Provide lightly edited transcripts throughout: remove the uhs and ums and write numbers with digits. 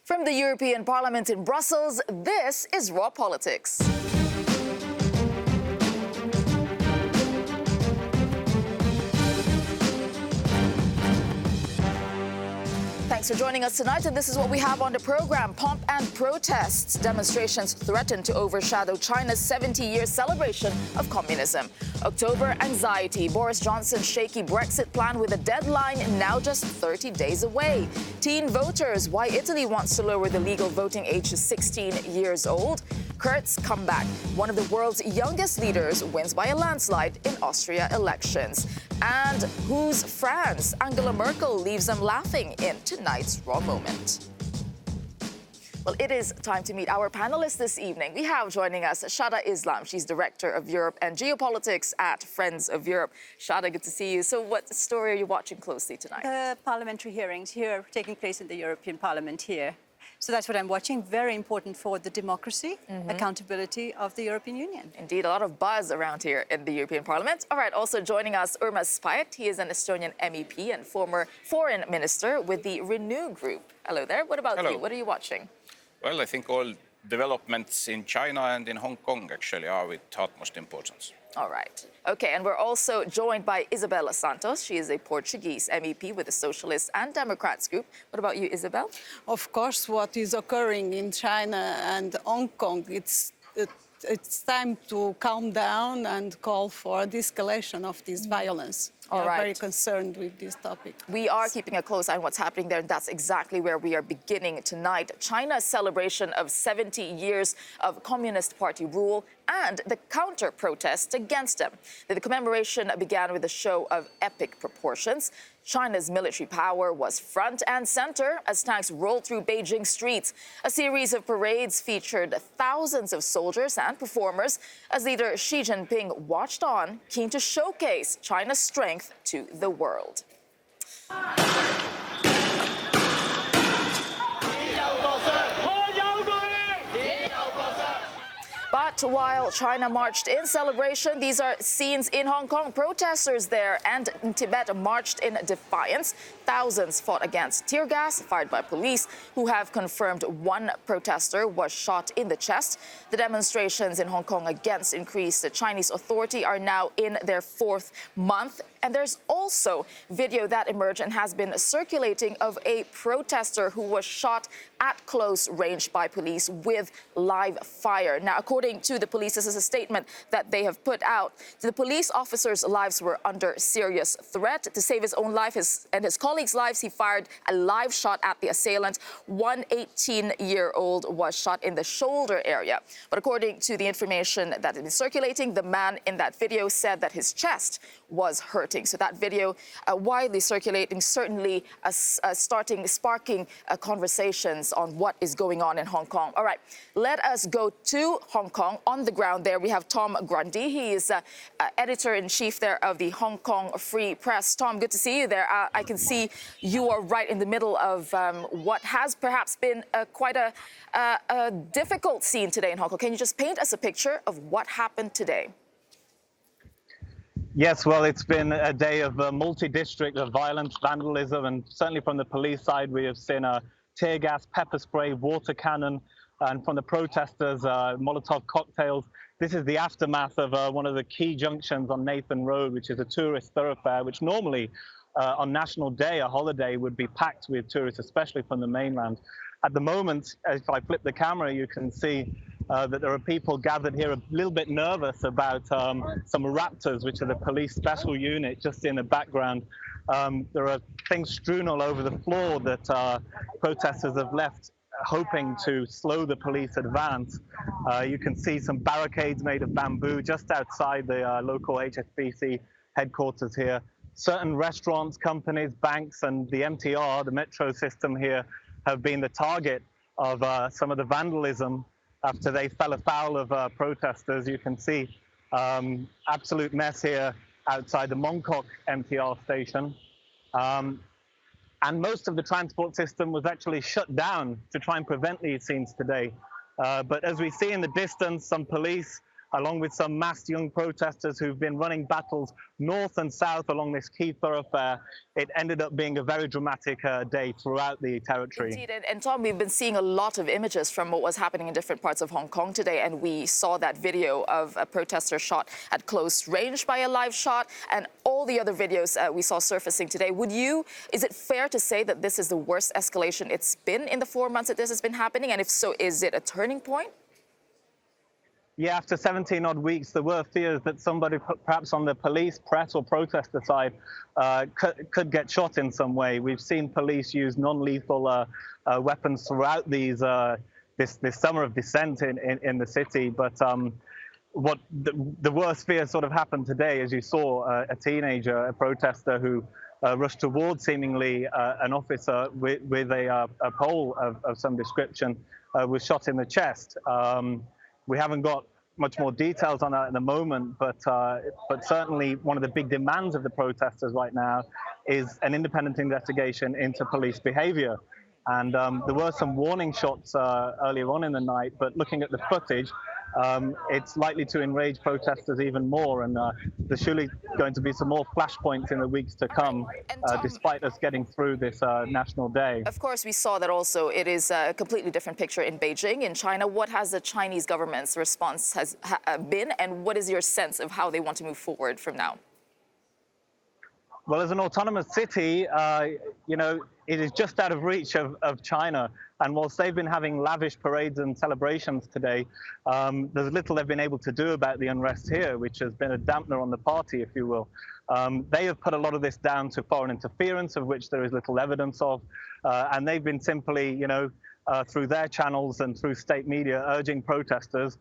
From the European Parliament in Brussels, this is Raw Politics. Thanks for joining us tonight, and this is what we have on the program. Pomp and protests. Demonstrations threaten to overshadow China's 70-year celebration of communism. October anxiety. Boris Johnson's shaky Brexit plan with a deadline now just 30 days away. Teen voters. Why Italy wants to lower the legal voting age to 16 years old. Kurt's comeback. One of the world's youngest leaders wins by a landslide in Austria elections. And who's France? Angela Merkel leaves them laughing in tonight's Raw Moment. Well, it is time to meet our panelists this evening. We have joining us Shada Islam. She's Director of Europe and Geopolitics at Friends of Europe. Shada, good to see you. So what story are you watching closely tonight? The parliamentary hearings here taking place in the European Parliament here. So that's what I'm watching. Very important for the democracy, accountability of the European Union. Indeed, a lot of buzz around here in the European Parliament. All right, also joining us, Urmas Spayet. He is an Estonian MEP and former foreign minister with the Renew Group. Hello there. What about you? What are you watching? Well, I think all developments in China and in Hong Kong actually are with utmost importance. All right. Okay, and we're also joined by Isabel Santos. She is a Portuguese MEP with the Socialists and Democrats group. What about you, Isabel? Of course, what is occurring in China and Hong Kong, it's time to calm down and call for a de-escalation of this violence. We are very concerned with this topic. We are keeping a close eye on what's happening there, and that's exactly where we are beginning tonight. China's celebration of 70 years of Communist Party rule and the counter-protests against them. The commemoration began with a show of epic proportions. China's military power was front and center as tanks rolled through Beijing streets. A series of parades featured thousands of soldiers and performers as leader Xi Jinping watched on, keen to showcase China's strength to the world. But while China marched in celebration, these are scenes in Hong Kong. Protesters there and in Tibet marched in defiance. Thousands fought against tear gas fired by police, who have confirmed one protester was shot in the chest. The demonstrations in Hong Kong against increased Chinese authority are now in their fourth month. And there's also video that emerged and has been circulating of a protester who was shot at close range by police with live fire. Now, according to the police, this is a statement that they have put out. The police officer's lives were under serious threat. To save his own life and his colleagues' lives, he fired a live shot at the assailant. One 18-year-old was shot in the shoulder area. But according to the information that is circulating, the man in that video said that his chest was hurting. So that video widely circulating, certainly sparking conversations on what is going on in Hong Kong. All right, let us go to Hong Kong. On the ground there, we have Tom Grundy. He is editor-in-chief there of the Hong Kong Free Press. Tom, good to see you there. I can see you are right in the middle of what has perhaps been quite a difficult scene today in Hong Kong. Can you just paint us a picture of what happened today? Yes, well, it's been a day of multi-district violence, vandalism, and certainly from the police side, we have seen tear gas, pepper spray, water cannon, and from the protesters, Molotov cocktails. This is the aftermath of one of the key junctions on Nathan Road, which is a tourist thoroughfare, which normally on National Day, a holiday, would be packed with tourists, especially from the mainland. At the moment, if I flip the camera, you can see that there are people gathered here a little bit nervous about some Raptors, which are the police special unit, just in the background. There are things strewn all over the floor that protesters have left, hoping to slow the police advance. You can see some barricades made of bamboo just outside the local HSBC headquarters here. Certain restaurants, companies, banks, and the MTR, the metro system here, have been the target of some of the vandalism after they fell afoul of protesters. You can see absolute mess here outside the Mongkok MTR station. And most of the transport system was actually shut down to try and prevent these scenes today. But as we see in the distance, some police along with some massed young protesters who've been running battles north and south along this key thoroughfare. It ended up being a very dramatic day throughout the territory. Indeed, and Tom, we've been seeing a lot of images from what was happening in different parts of Hong Kong today, and we saw that video of a protester shot at close range by a live shot, and all the other videos we saw surfacing today. Is it fair to say that this is the worst escalation it's been in the 4 months that this has been happening? And if so, is it a turning point? Yeah, after 17 odd weeks, there were fears that somebody, perhaps on the police, press or protester side, could get shot in some way. We've seen police use non-lethal weapons throughout this summer of dissent in the city. But what the worst fear sort of happened today, as you saw, a teenager, a protester who rushed towards seemingly an officer with a pole of some description, was shot in the chest. We haven't got much more details on that at the moment, but certainly one of the big demands of the protesters right now is an independent investigation into police behavior. And there were some warning shots earlier on in the night, but looking at the footage, it's likely to enrage protesters even more, and there's surely going to be some more flashpoints in the weeks to come, Tom, despite us getting through this National Day. Of course, we saw that also. It is a completely different picture in Beijing, in China. What has the Chinese government's response been, and what is your sense of how they want to move forward from now? Well, as an autonomous city, it is just out of reach of China. And whilst they've been having lavish parades and celebrations today, there's little they've been able to do about the unrest here, which has been a dampener on the party, if you will. They have put a lot of this down to foreign interference, of which there is little evidence of. And they've been simply, through their channels and through state media, urging protesters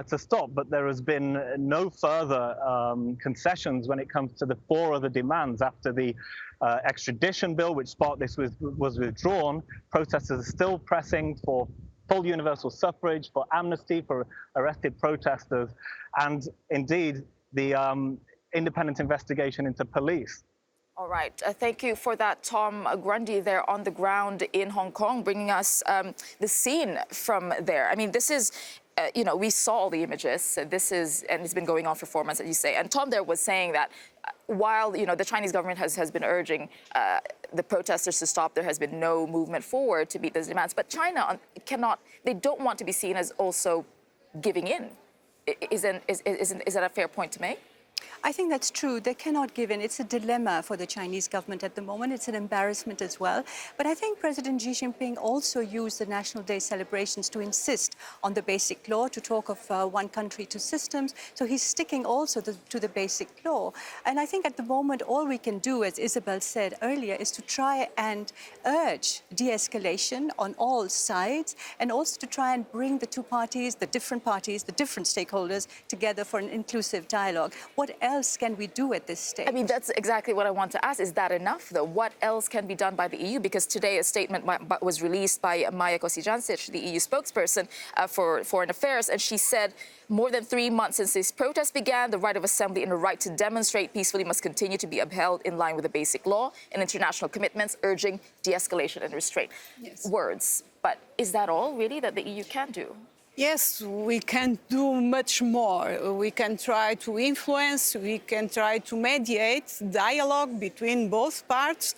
to stop. But there has been no further concessions when it comes to the 4 other demands. After the extradition bill, which sparked this, was withdrawn, protesters are still pressing for full universal suffrage, for amnesty for arrested protesters, and indeed the independent investigation into police. All right. Thank you for that, Tom Grundy, there on the ground in Hong Kong, bringing us the scene from there. I mean, this is, we saw all the images. And it's been going on for 4 months, as you say. And Tom there was saying that while, the Chinese government has been urging the protesters to stop, there has been no movement forward to meet those demands. But China they don't want to be seen as also giving in. Is that a fair point to make? I think that's true. They cannot give in. It's a dilemma for the Chinese government at the moment. It's an embarrassment as well. But I think President Xi Jinping also used the National Day celebrations to insist on the basic law, to talk of one country, two systems. So he's sticking also to the basic law. And I think at the moment, all we can do, as Isabel said earlier, is to try and urge de-escalation on all sides, and also to try and bring the different stakeholders together for an inclusive dialogue. What else can we do at this stage? I mean, that's exactly what I want to ask. Is that enough, though? What else can be done by the EU? Because today a statement was released by Maja Kosijancic, the EU spokesperson for Foreign Affairs, and she said, more than 3 months since these protests began, the right of assembly and the right to demonstrate peacefully must continue to be upheld in line with the basic law and international commitments, urging de-escalation and restraint. Yes. Words. But is that all, really, that the EU can do? Yes, we can do much more. We can try to influence, we can try to mediate dialogue between both parts,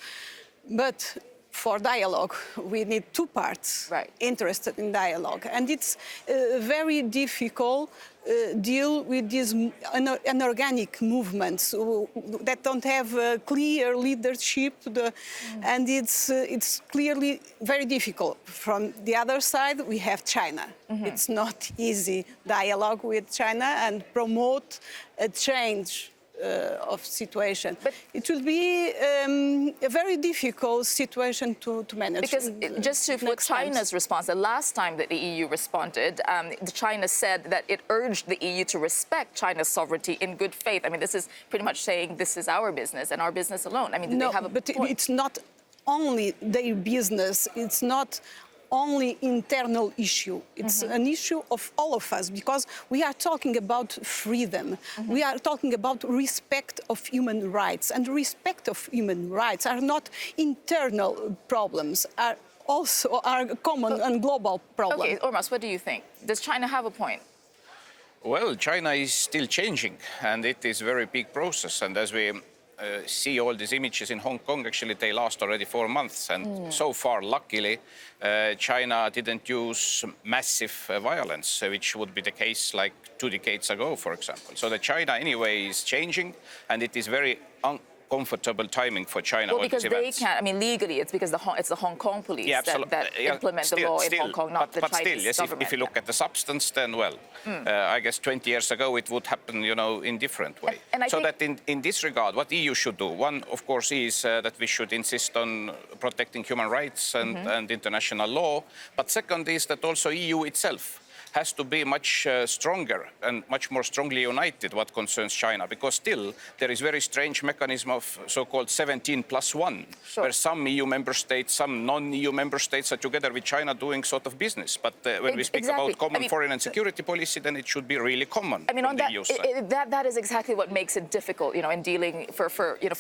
but for dialogue, we need 2 parts interested in dialogue. And it's very difficult deal with these inorganic movements that don't have a clear leadership, and it's clearly very difficult. From the other side, we have China. It's not easy dialogue with China and promote a change of situation. But it will be a very difficult situation to manage. Because just to put China's response, the last time that the EU responded, China said that it urged the EU to respect China's sovereignty in good faith. I mean, this is pretty much saying this is our business and our business alone. I mean, do they have a point? It's not only their business. It's not only internal issue. It's an issue of all of us, because we are talking about freedom. We are talking about respect of human rights, and respect of human rights are not internal problems, are common and global problems. Okay, Ormas, what do you think? Does China have a point? Well, China is still changing, and it is a very big process. And as we see all these images in Hong Kong, actually they last already 4 months. And so far, luckily, China didn't use massive violence, which would be the case like 2 decades ago, for example. So that China anyway is changing, and it is very uncomfortable timing for China. Well, because they can't, I mean, legally, it's because it's the Hong Kong police that implement the law in Hong Kong, not the Chinese still, yes, government. if you look at the substance, then, well, I guess 20 years ago it would happen, you know, in different way. And I so think that in this regard, what EU should do, one, of course, is that we should insist on protecting human rights and international law. But second is that also EU itself has to be much stronger and much more strongly united what concerns China, because still there is very strange mechanism of so-called 17+1, where some EU member states, some non-EU member states are together with China doing sort of business. But when we speak about common foreign and security policy, then it should be really common. I mean, on that is exactly what makes it difficult, you know, in dealing for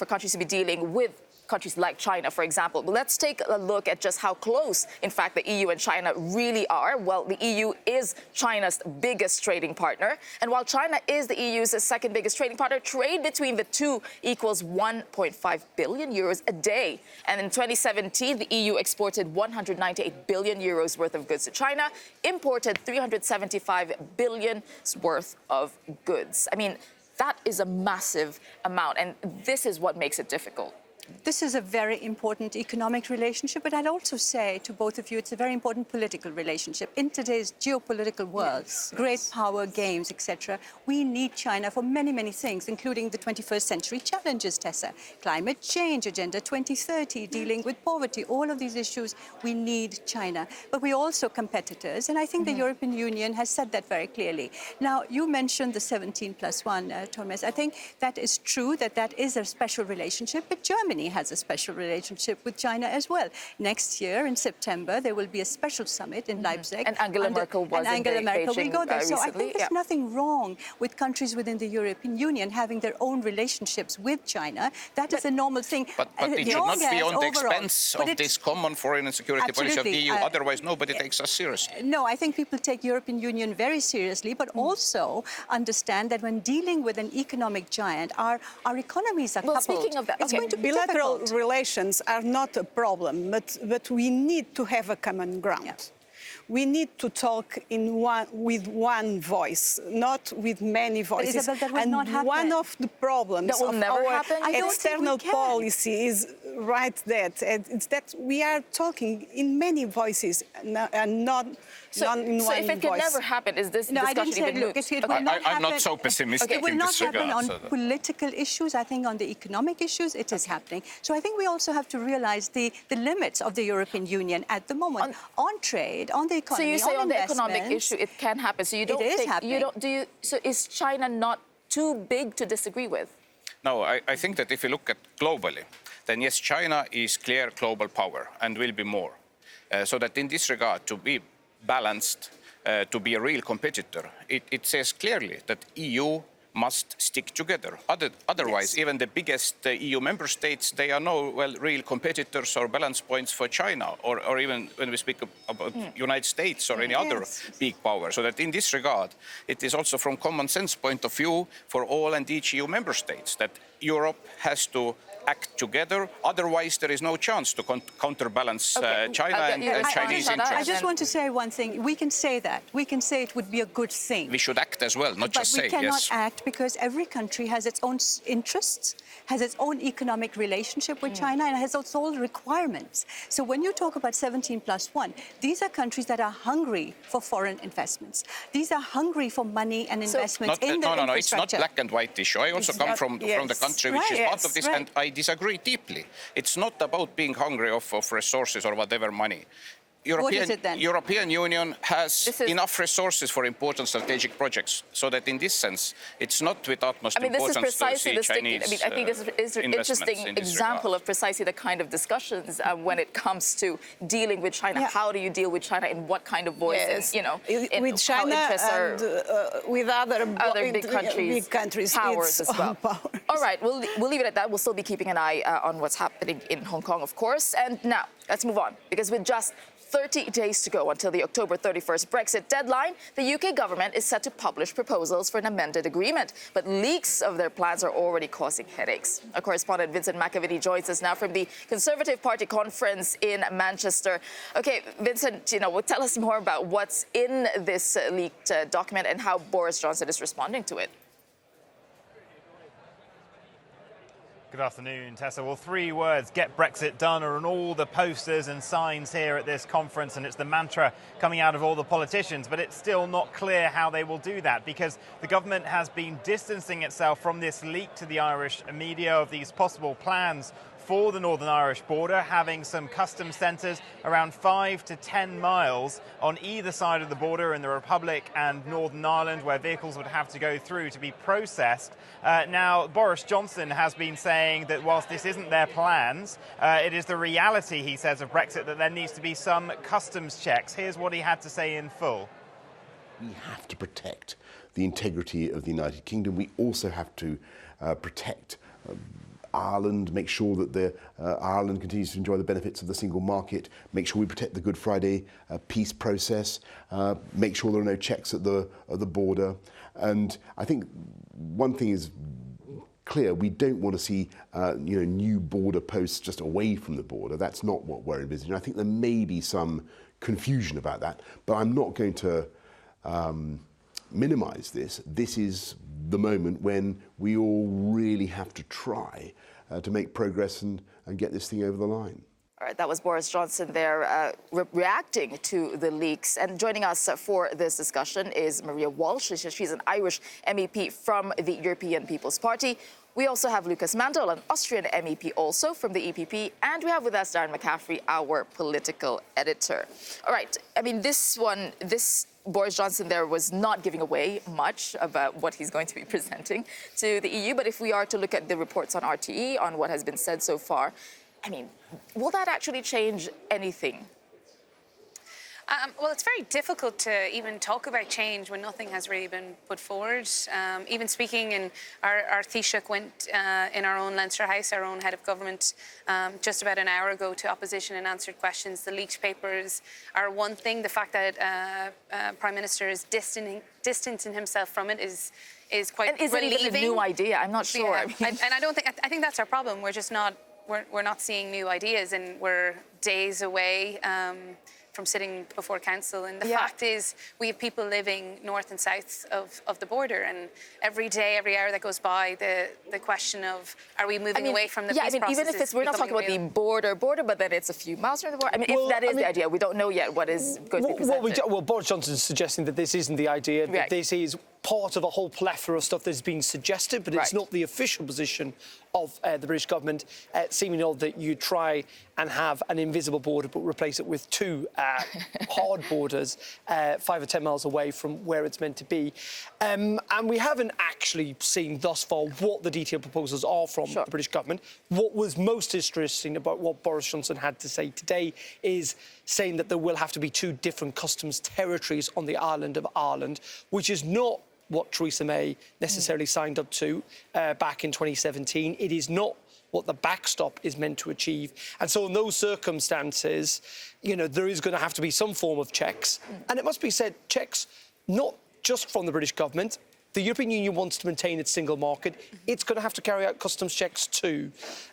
countries to be dealing with countries like China, for example. But let's take a look at just how close, in fact, the EU and China really are. Well, the EU is China's biggest trading partner. And while China is the EU's second biggest trading partner, trade between the two equals 1.5 billion euros a day. And in 2017, the EU exported 198 billion euros worth of goods to China, imported 375 billion worth of goods. I mean, that is a massive amount, and this is what makes it difficult. This is a very important economic relationship, but I'd also say to both of you, it's a very important political relationship. In today's geopolitical world, great power games, etc., we need China for many, many things, including the 21st century challenges, Tessa. Climate change, Agenda 2030, dealing with poverty, all of these issues, we need China. But we're also competitors, and I think the European Union has said that very clearly. Now, you mentioned the 17+1, Thomas. I think that is true, that is a special relationship, but Germany has a special relationship with China as well. Next year, in September, there will be a special summit in Leipzig. And Angela Merkel was in Beijing will go there. So I recently. think there's nothing wrong with countries within the European Union having their own relationships with China. That is a normal thing. But it should not be on the expense of this common foreign and security policy of the EU. Otherwise, nobody takes us seriously. No, I think people take European Union very seriously, but also understand that when dealing with an economic giant, our economies are coupled. Speaking of that, it's going to be bilateral difficult. relations are not a problem, but we need to have a common ground. Yeah. We need to talk with one voice, not with many voices. Isabel, that will not happen. One of the problems That will of never our happen? I don't think we external can. policy is right that. It's that we are talking in many voices and not in one voice. So if it can never happen, is this No, I discussion didn't say, even look, moot? it will not happen. I'm not so pessimistic It will in not this happen regard. on political issues. I think on the economic issues, it is happening. So I think we also have to realize the limits of the European Union at the moment on trade, on the economy, So you say on the economic investments. issue, it can happen. So you don't It is think happening. So is China not too big to disagree with? No, I think that if you look at globally, then yes, China is clear global power and will be more. So that in this regard, to be balanced, to be a real competitor, it says clearly that EU must stick together. Otherwise, even the biggest EU member states, they are no real competitors or balance points for China, or even when we speak about United States or any other big power. So that in this regard, it is also from common sense point of view for all and each EU member states that Europe has to act together. Otherwise, there is no chance to counterbalance China and Chinese interests. I just want to say one thing. We can say that. We can say it would be a good thing. We should act as well, not just say, yes. But we cannot act because every country has its own interests, has its own economic relationship with China, and has its own requirements. So when you talk about 17+1, these are countries that are hungry for foreign investments. These are hungry for money and investments in the infrastructure. No, it's not black and white issue. I also come from the country which is part of this, and I disagree deeply. It's not about being hungry of resources or whatever money. What is it then? European Union has enough resources for important strategic projects, so that in this sense, it's not with utmost importance this is precisely to see Chinese I think this is an interesting example of precisely the kind of discussions when it comes to dealing with China. Yeah. How do you deal with China, in what kind of voice? Yes. And, with China and with other big countries, powers as well. All right, we'll leave it at that. We'll still be keeping an eye on what's happening in Hong Kong, of course. And now, let's move on, because with just 30 days to go until the October 31st Brexit deadline. The UK government is set to publish proposals for an amended agreement, but leaks of their plans are already causing headaches. Our correspondent Vincent McAvity joins us now from the Conservative Party conference in Manchester. Okay, Vincent, tell us more about what's in this leaked document and how Boris Johnson is responding to it. Good afternoon, Tessa. Well, 3 words, get Brexit done, are on all the posters and signs here at this conference, and it's the mantra coming out of all the politicians, but it's still not clear how they will do that because the government has been distancing itself from this leak to the Irish media of these possible plans for the Northern Irish border, having some customs centres around 5 to 10 miles on either side of the border in the Republic and Northern Ireland, where vehicles would have to go through to be processed. Now, Boris Johnson has been saying that whilst this isn't their plans, it is the reality, he says, of Brexit that there needs to be some customs checks. Here's what he had to say in full. We have to protect the integrity of the United Kingdom. We also have to protect Ireland, make sure that Ireland continues to enjoy the benefits of the single market, make sure we protect the Good Friday peace process, make sure there are no checks at the border. And I think one thing is clear, we don't want to see new border posts just away from the border. That's not what we're envisaging. I think there may be some confusion about that, but I'm not going to minimise this. This is the moment when we all really have to try to make progress and get this thing over the line. All right, that was Boris Johnson there reacting to the leaks. And joining us for this discussion is Maria Walsh. She's an Irish MEP from the European People's Party. We also have Lucas Mandel, an Austrian MEP also from the EPP. And we have with us Darren McCaffrey, our political editor. All right, I mean, this Boris Johnson there was not giving away much about what he's going to be presenting to the EU. But if we are to look at the reports on RTE, on what has been said so far, I mean, will that actually change anything? Well, it's very difficult to even talk about change when nothing has really been put forward. Even speaking in our Taoiseach went in our own Leinster House, our own head of government, just about an hour ago to opposition and answered questions. The leaked papers are one thing. The fact that Prime Minister is distancing himself from it is quite and is relieving. It even a new idea? I'm not sure. Yeah. And I think that's our problem. We're just not we're not seeing new ideas, and we're days away from sitting before council. And the fact is, we have people living north and south of the border, and every day, every hour that goes by, the question of, are we moving away from the peace process? Even if we're not talking about the border, but then it's a few miles from the border. I mean, if that is the idea, we don't know yet what is going to be presented. Well, Boris Johnson is suggesting that this isn't the idea, that this is part of a whole plethora of stuff that's been suggested, but it's not the official position of the British government, seemingly that you try and have an invisible border but replace it with 2 hard borders 5 or 10 miles away from where it's meant to be. And we haven't actually seen thus far what the detailed proposals are from the British government. What was most interesting about what Boris Johnson had to say today is saying that there will have to be 2 different customs territories on the island of Ireland, which is not what Theresa May necessarily signed up to back in 2017. It is not what the backstop is meant to achieve. And so in those circumstances, there is going to have to be some form of checks. And it must be said, checks not just from the British government. The European Union wants to maintain its single market. It's going to have to carry out customs checks too.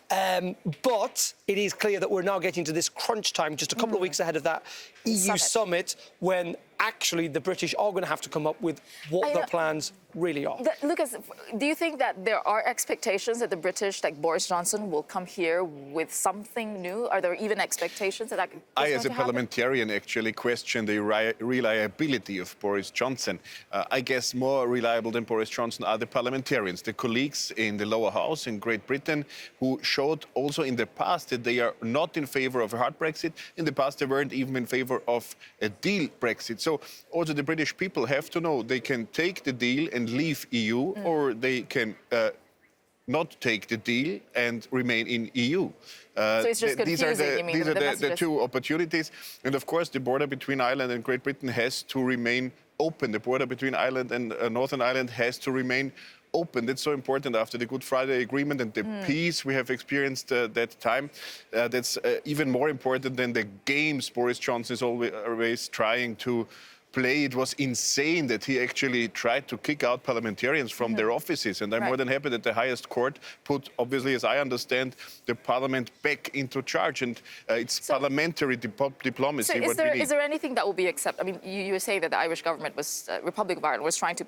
But it is clear that we're now getting to this crunch time, just a couple of weeks ahead of that EU summit, when actually the British are going to have to come up with what their plans really are. Lucas, do you think that there are expectations that the British, like Boris Johnson, will come here with something new? Are there even expectations that I, as a parliamentarian, actually question the reliability of Boris Johnson. I guess more reliable than Boris Johnson are the parliamentarians, the colleagues in the lower house in Great Britain, who showed also in the past that they are not in favor of a hard Brexit. In the past, they weren't even in favor of a deal Brexit. So also the British people have to know they can take the deal and leave EU, or they can not take the deal and remain in EU. So it's just these are the 2 opportunities. And of course, the border between Ireland and Great Britain has to remain open. The border between Ireland and Northern Ireland has to remain open. That's so important after the Good Friday Agreement and the peace we have experienced that time. That's even more important than the games Boris Johnson is always trying to play. It was insane that he actually tried to kick out parliamentarians from their offices. And I'm more than happy that the highest court put, obviously, as I understand, the parliament back into charge. And it's parliamentary diplomacy. So is there anything that will be accepted? I mean, you were saying that the Irish government was, Republic of Ireland was trying to,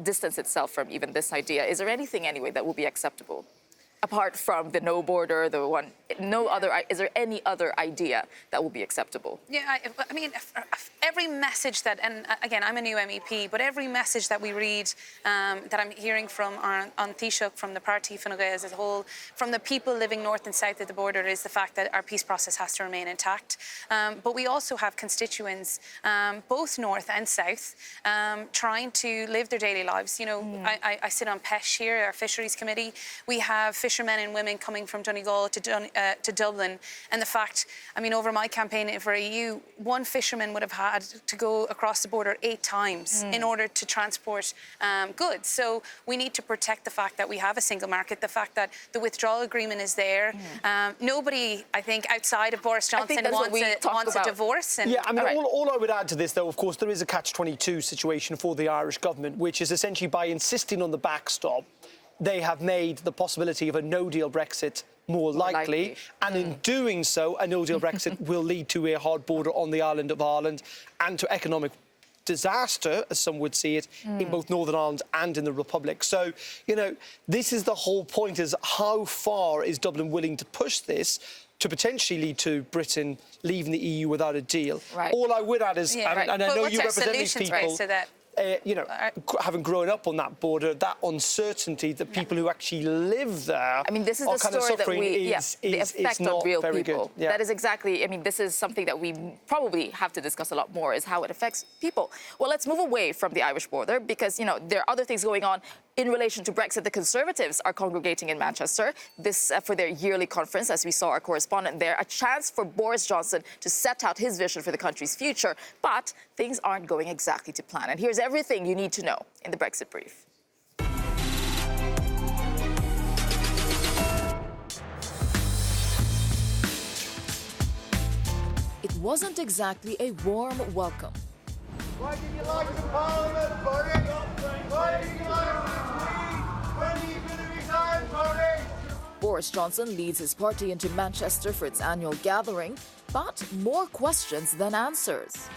distance itself from even this idea. Is there anything anyway that will be acceptable? Apart from the no border, is there any other idea that will be acceptable? Yeah, I mean, every message that, and again, I'm a new MEP, but every message that we read, that I'm hearing from on Taoiseach, from the party Fine Gael as a whole, from the people living north and south of the border, is the fact that our peace process has to remain intact. But we also have constituents, both north and south, trying to live their daily lives. I sit on PESH here, our fisheries committee. We have fishermen and women coming from Donegal to Dublin, and the fact, I mean, over my campaign for EU, one fisherman would have had to go across the border 8 times in order to transport goods. So we need to protect the fact that we have a single market, the fact that the withdrawal agreement is there. Nobody, I think, outside of Boris Johnson wants a divorce. Yeah, I mean, all I would add to this, though, of course, there is a catch-22 situation for the Irish government, which is essentially by insisting on the backstop, they have made the possibility of a no-deal Brexit more likely. And in doing so, a no-deal Brexit will lead to a hard border on the island of Ireland and to economic disaster, as some would see it, in both Northern Ireland and in the Republic. So, this is the whole point, is how far is Dublin willing to push this to potentially lead to Britain leaving the EU without a deal. Right. All I would add is, and I know you represent these people, right, so that having grown up on that border, that uncertainty that people who actually live there, I mean, this is the story that the effect on real people. Yeah. That is exactly, I mean, this is something that we probably have to discuss a lot more, is how it affects people. Well, let's move away from the Irish border because, there are other things going on. In relation to Brexit, the Conservatives are congregating in Manchester, this for their yearly conference, as we saw our correspondent there, a chance for Boris Johnson to set out his vision for the country's future. But things aren't going exactly to plan. And here's everything you need to know in the Brexit brief. It wasn't exactly a warm welcome. Why did you like the Parliament, Boris? Why did you like the Queen? When are you going to resign, Boris? Boris Johnson leads his party into Manchester for its annual gathering, but more questions than answers.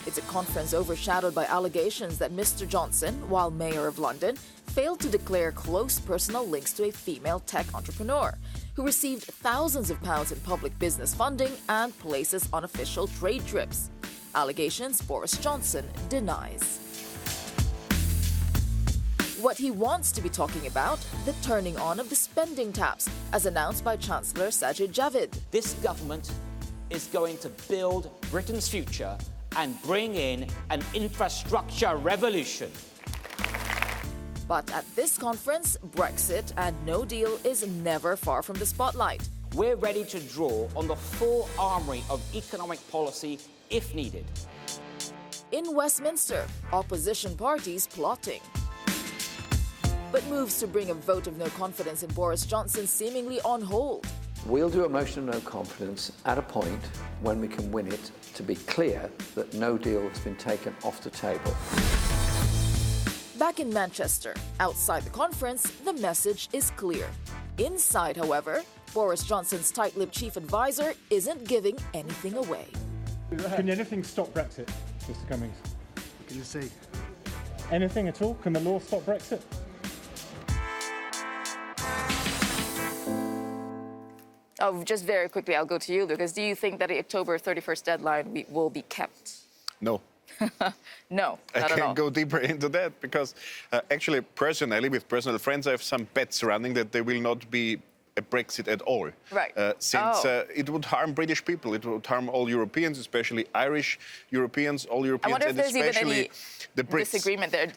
It's a conference overshadowed by allegations that Mr. Johnson, while Mayor of London, failed to declare close personal links to a female tech entrepreneur who received thousands of pounds in public business funding and places on official trade trips. Allegations Boris Johnson denies. What he wants to be talking about, the turning on of the spending taps, as announced by Chancellor Sajid Javid. This government is going to build Britain's future and bring in an infrastructure revolution. But at this conference, Brexit and no deal is never far from the spotlight. We're ready to draw on the full armoury of economic policy if needed. In Westminster, opposition parties plotting. But moves to bring a vote of no confidence in Boris Johnson seemingly on hold. We'll do a motion of no confidence at a point when we can win it to be clear that no deal has been taken off the table. Back in Manchester, outside the conference, the message is clear. Inside, however, Boris Johnson's tight-lipped chief advisor isn't giving anything away. Can anything stop Brexit, Mr. Cummings? What can you say? Anything at all? Can the law stop Brexit? Oh, just very quickly, I'll go to you, Lucas. Do you think that the October 31st deadline will be kept? No. No, I not at all. can't go deeper into that because actually, personally, with personal friends, I have some bets running that they will not be a Brexit at all. Right. Since it would harm British people, it would harm all Europeans, especially Irish Europeans, all Europeans, I wonder if and there's even especially any the Brits. disagreement there.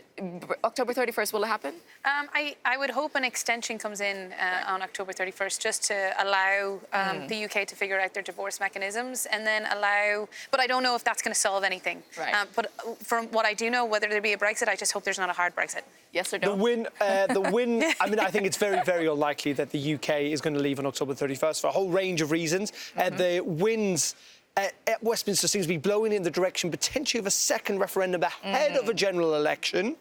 October 31st, will it happen? I would hope an extension comes in on October 31st just to allow the UK to figure out their divorce mechanisms and then allow... But I don't know if that's going to solve anything. Right. But from what I do know, whether there be a Brexit, I just hope there's not a hard Brexit. Yes or no? The win, I mean, I think it's very, very unlikely that the UK is going to leave on October 31st for a whole range of reasons. The winds at Westminster seems to be blowing in the direction potentially of a second referendum ahead of a general election.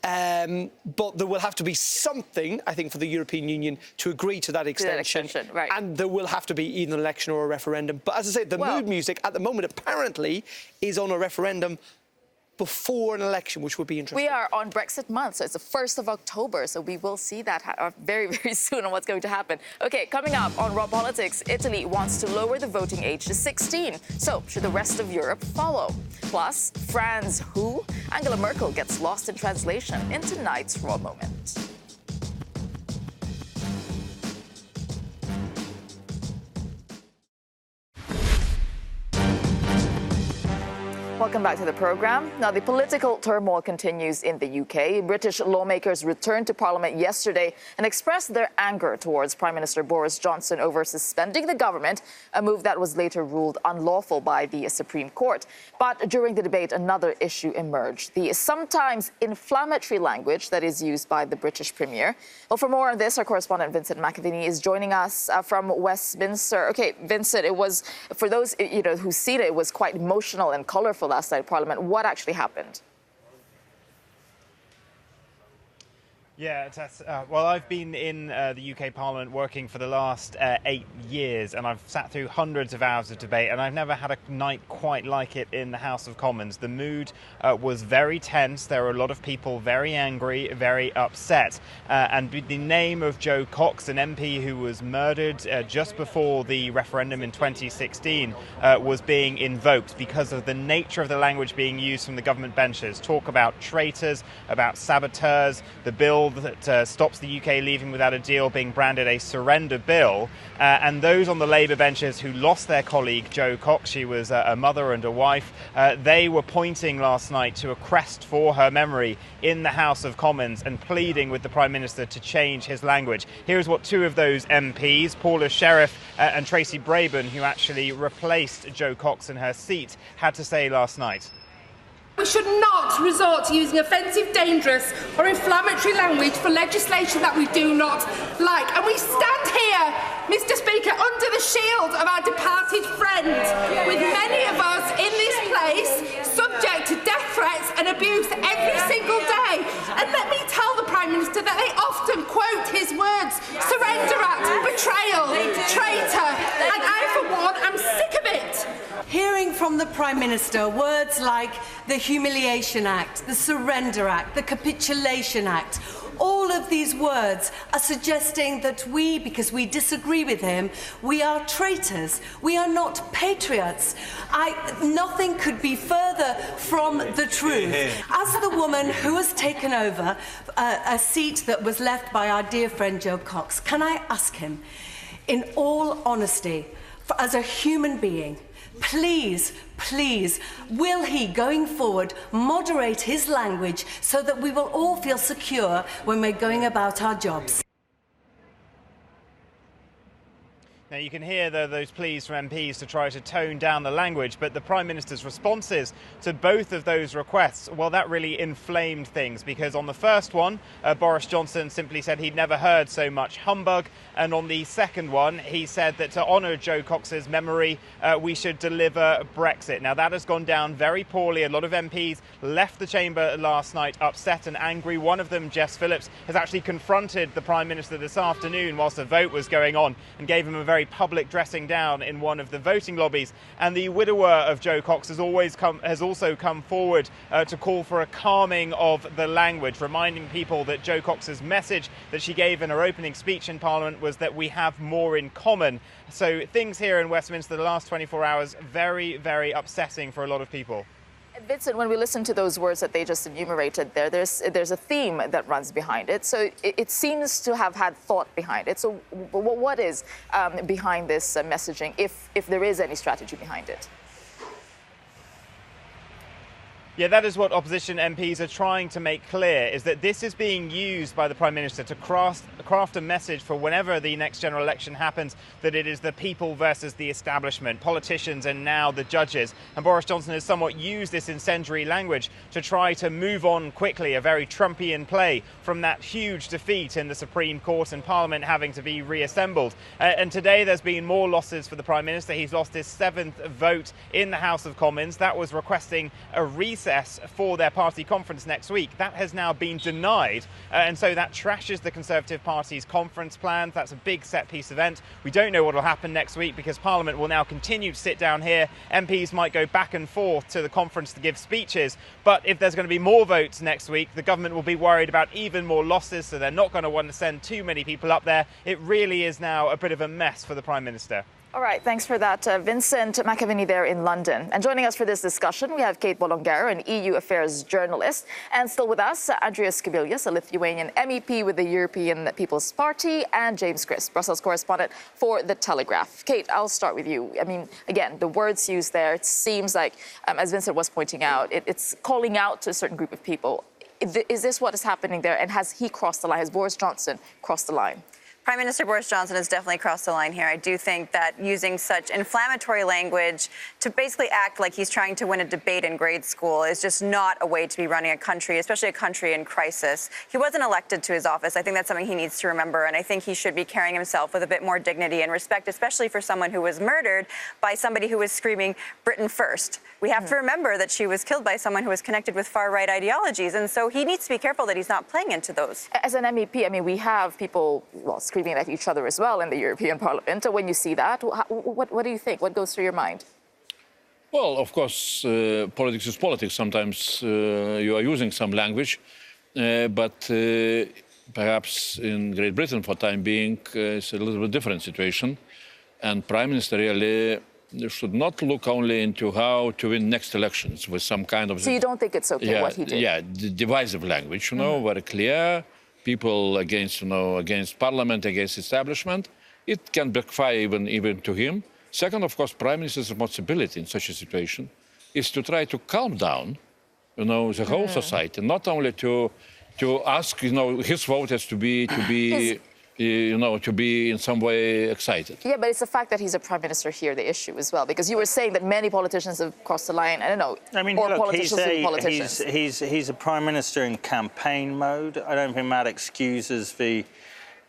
But there will have to be something, I think, for the European Union to agree to that extension. Right. And there will have to be either an election or a referendum. But as I said, the mood music at the moment apparently is on a referendum before an election, which would be interesting. We are on Brexit month, so it's the 1st of October, so we will see that very, very soon on what's going to happen. OK, coming up on Raw Politics, Italy wants to lower the voting age to 16. So should the rest of Europe follow? Plus, France who? Angela Merkel gets lost in translation in tonight's Raw Moment. Welcome back to the programme. Now, the political turmoil continues in the UK. British lawmakers returned to Parliament yesterday and expressed their anger towards Prime Minister Boris Johnson over suspending the government, a move that was later ruled unlawful by the Supreme Court. But during the debate, another issue emerged, the sometimes inflammatory language that is used by the British Premier. Well, for more on this, our correspondent Vincent McAveney is joining us from Westminster. OK, Vincent, it was, for those who've seen it, it was quite emotional and colourful last night in Parliament. What actually happened? Yeah, Tess, well, I've been in the UK Parliament working for the last 8 years, and I've sat through hundreds of hours of debate, and I've never had a night quite like it in the House of Commons. The mood was very tense. There were a lot of people very angry, very upset. And the name of Joe Cox, an MP who was murdered just before the referendum in 2016, was being invoked because of the nature of the language being used from the government benches. Talk about traitors, about saboteurs, the bill that stops the UK leaving without a deal being branded a surrender bill. And those on the Labour benches who lost their colleague Jo Cox, she was a mother and a wife, they were pointing last night to a crest for her memory in the House of Commons and pleading with the Prime Minister to change his language. Here's what two of those MPs, Paula Sherriff and Tracy Brabin, who actually replaced Jo Cox in her seat, had to say last night. We should not resort to using offensive, dangerous or inflammatory language for legislation that we do not like. And we stand here, Mr. Speaker, under the shield of our departed friend, with many of us in this place subject to death threats and abuse every single day. And let me tell the Prime Minister that they often quote his words: surrender act, betrayal, traitor. And I, for one, am sick of it. Hearing from the Prime Minister words like the Humiliation Act, the Surrender Act, the Capitulation Act, all of these words are suggesting that we, because we disagree with him, we are traitors. We are not patriots. Nothing could be further from the truth. As the woman who has taken over a seat that was left by our dear friend Jo Cox, can I ask him, in all honesty, as a human being, please, will he, going forward, moderate his language so that we will all feel secure when we're going about our jobs? Now, you can hear those pleas from MPs to try to tone down the language, but the Prime Minister's responses to both of those requests, well, that really inflamed things, because on the first one, Boris Johnson simply said he'd never heard so much humbug, and on the second one, he said that to honour Jo Cox's memory, we should deliver Brexit. Now, that has gone down very poorly. A lot of MPs left the chamber last night upset and angry. One of them, Jess Phillips, has actually confronted the Prime Minister this afternoon whilst the vote was going on and gave him a very public dressing down in one of the voting lobbies. And the widower of Jo Cox has also come forward to call for a calming of the language, reminding people that Jo Cox's message that she gave in her opening speech in Parliament was that we have more in common. So things here in Westminster the last 24 hours, very, very upsetting for a lot of people. Vincent, when we listen to those words that they just enumerated there, there's a theme that runs behind it. So it seems to have had thought behind it. So what is behind this messaging, if there is any strategy behind it? Yeah, that is what opposition MPs are trying to make clear, is that this is being used by the Prime Minister to craft a message for whenever the next general election happens, that it is the people versus the establishment, politicians and now the judges. And Boris Johnson has somewhat used this incendiary language to try to move on quickly, a very Trumpian play from that huge defeat in the Supreme Court and Parliament having to be reassembled. And today there's been more losses for the Prime Minister. He's lost his 7th vote in the House of Commons. That was requesting a recess for their party conference next week. That has now been denied, and so that trashes the Conservative Party's conference plans. That's a big set-piece event. We don't know what will happen next week because Parliament will now continue to sit down here. MPs might go back and forth to the conference to give speeches, but if there's going to be more votes next week, the government will be worried about even more losses, so they're not going to want to send too many people up there. It really is now a bit of a mess for the Prime Minister. All right, thanks for that, Vincent McAviney there in London. And joining us for this discussion, we have Kate Bolongero, an EU affairs journalist. And still with us, Andrius Kubilius, a Lithuanian MEP with the European People's Party, and James Crisp, Brussels correspondent for The Telegraph. Kate, I'll start with you. I mean, again, the words used there, it seems like, as Vincent was pointing out, it's calling out to a certain group of people. Is this what is happening there? And has he crossed the line? Has Boris Johnson crossed the line? Prime Minister Boris Johnson has definitely crossed the line here. I do think that using such inflammatory language to basically act like he's trying to win a debate in grade school is just not a way to be running a country, especially a country in crisis. He wasn't elected to his office. I think that's something he needs to remember, and I think he should be carrying himself with a bit more dignity and respect, especially for someone who was murdered by somebody who was screaming Britain first. We have to remember that she was killed by someone who was connected with far-right ideologies, and so he needs to be careful that he's not playing into those. As an MEP, I mean, we have people, well, screaming at each other as well in the European Parliament. When you see that, what do you think? What goes through your mind? Well, of course, politics is politics. Sometimes you are using some language, but perhaps in Great Britain, for the time being, it's a little bit different situation. And Prime Minister really should not look only into how to win next elections with some kind of... So you don't think it's okay what he did? Yeah, divisive language, very clear. People against, against Parliament, against establishment. It can backfire even to him. Second, of course, Prime Minister's responsibility in such a situation is to try to calm down, the whole society, not only to ask, his voters to be in some way excited. Yeah, but it's the fact that he's a prime minister here, the issue as well, because you were saying that many politicians have crossed the line. I don't know. I mean, or look, politicians. he's a prime minister in campaign mode. I don't think that excuses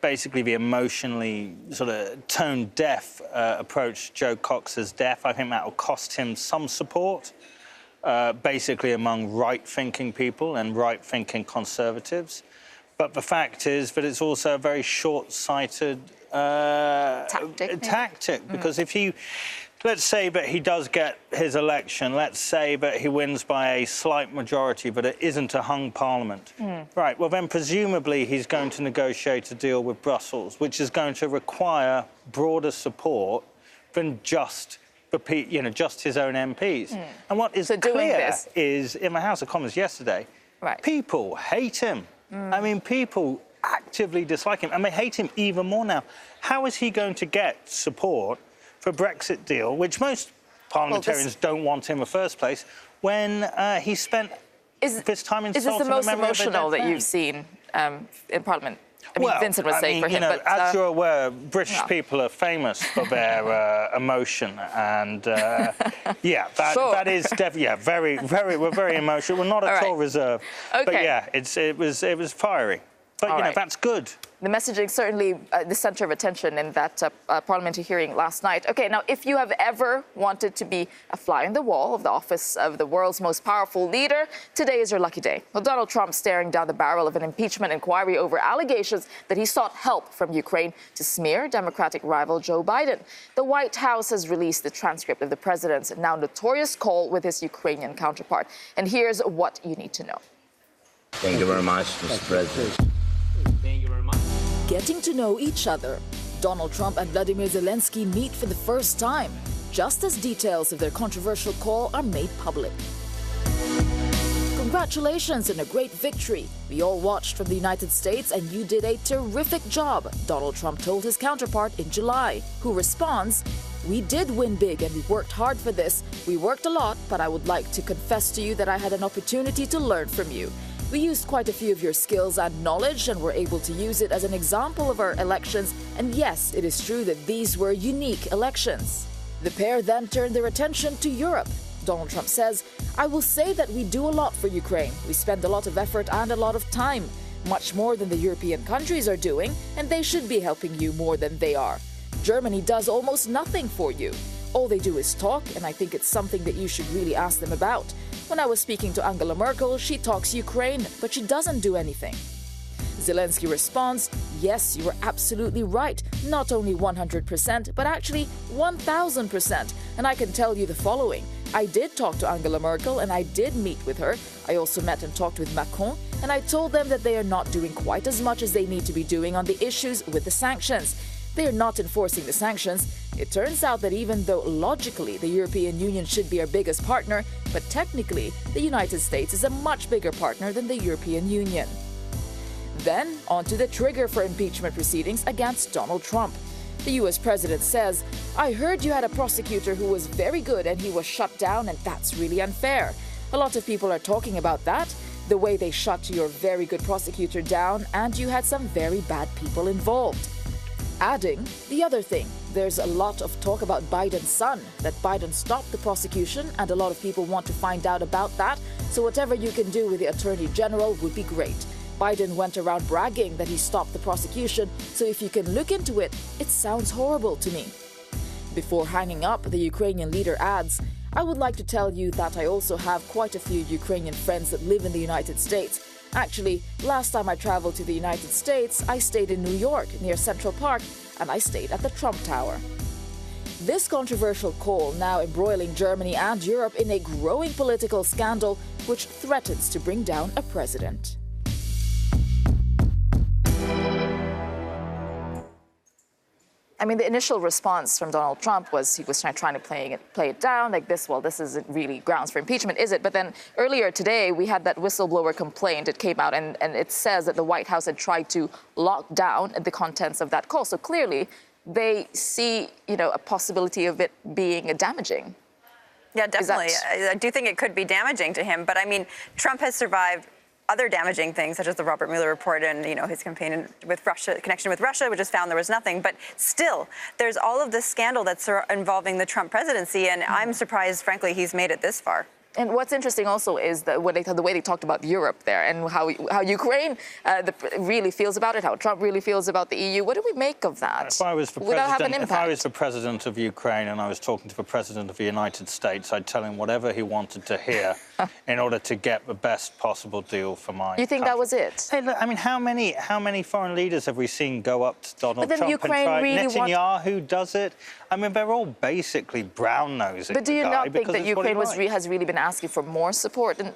basically the emotionally sort of tone-deaf approach Joe Cox's death. I think that will cost him some support, basically among right-thinking people and right-thinking conservatives. But the fact is that it's also a very short-sighted tactic because if you, let's say that he does get his election, let's say that he wins by a slight majority, but it isn't a hung parliament. Right, well then presumably he's going to negotiate a deal with Brussels, which is going to require broader support than just just his own MPs. And what is clear is, in the House of Commons yesterday, people hate him. I mean, people actively dislike him, and they hate him even more now. How is he going to get support for a Brexit deal, which most parliamentarians don't want in the first place, when he spent this time insulting the memory of a dead man? Is this the most emotional that you've seen in Parliament? I mean, Vincent was saying for him, but... as you're aware, British people are famous for their emotion, and that is definitely, we're very emotional. We're not at all reserved. Okay. But yeah, it was fiery. But, that's good. The messaging certainly the center of attention in that parliamentary hearing last night. Okay, now, if you have ever wanted to be a fly on the wall of the office of the world's most powerful leader, today is your lucky day. Well, Donald Trump staring down the barrel of an impeachment inquiry over allegations that he sought help from Ukraine to smear Democratic rival Joe Biden. The White House has released the transcript of the president's now notorious call with his Ukrainian counterpart. And here's what you need to know. Thank you very much, Mr. President. Thank you very much. Getting to know each other. Donald Trump and Vladimir Zelensky meet for the first time, just as details of their controversial call are made public. Congratulations on a great victory. We all watched from the United States and you did a terrific job, Donald Trump told his counterpart in July, who responds, we did win big and we worked hard for this. We worked a lot, but I would like to confess to you that I had an opportunity to learn from you. We used quite a few of your skills and knowledge and were able to use it as an example of our elections. And yes, it is true that these were unique elections. The pair then turned their attention to Europe. Donald Trump says, I will say that we do a lot for Ukraine. We spend a lot of effort and a lot of time, much more than the European countries are doing, and they should be helping you more than they are. Germany does almost nothing for you. All they do is talk, and I think it's something that you should really ask them about. When I was speaking to Angela Merkel, she talks Ukraine, but she doesn't do anything. Zelensky responds, yes, you are absolutely right. Not only 100%, but actually 1,000%. And I can tell you the following. I did talk to Angela Merkel and I did meet with her. I also met and talked with Macron, and I told them that they are not doing quite as much as they need to be doing on the issues with the sanctions. They are not enforcing the sanctions. It turns out that even though logically the European Union should be our biggest partner, but technically the United States is a much bigger partner than the European Union. Then, on to the trigger for impeachment proceedings against Donald Trump. The US president says, I heard you had a prosecutor who was very good and he was shut down, and that's really unfair. A lot of people are talking about that, the way they shut your very good prosecutor down, and you had some very bad people involved. Adding, the other thing, there's a lot of talk about Biden's son, that Biden stopped the prosecution, and a lot of people want to find out about that, so whatever you can do with the Attorney General would be great. Biden went around bragging that he stopped the prosecution, so if you can look into it, it sounds horrible to me. Before hanging up, the Ukrainian leader adds, I would like to tell you that I also have quite a few Ukrainian friends that live in the United States. Actually, last time I traveled to the United States, I stayed in New York, near Central Park, and I stayed at the Trump Tower. This controversial call now embroiling Germany and Europe in a growing political scandal, which threatens to bring down a president. I mean, the initial response from Donald Trump was he was trying to play it down like this. Well, this isn't really grounds for impeachment, is it? But then earlier today, we had that whistleblower complaint. It came out and it says that the White House had tried to lock down the contents of that call. So clearly they see, a possibility of it being damaging. Yeah, definitely. I do think it could be damaging to him. But I mean, Trump has survived other damaging things, such as the Robert Mueller report and, his campaign with Russia, connection with Russia, which has found there was nothing. But still, there's all of this scandal that's involving the Trump presidency, and I'm surprised, frankly, he's made it this far. And what's interesting also is the way they talked about Europe there and how Ukraine really feels about it, how Trump really feels about the EU. What do we make of that? If I was the president of Ukraine and I was talking to the president of the United States, I'd tell him whatever he wanted to hear in order to get the best possible deal for my You think country. that was it? Hey, look, I mean, how many foreign leaders have we seen go up to Donald Trump Ukraine and try? really Netanyahu does it. I mean, they're all basically brown-nosing. But do you not think that Ukraine has really been asking for more support, and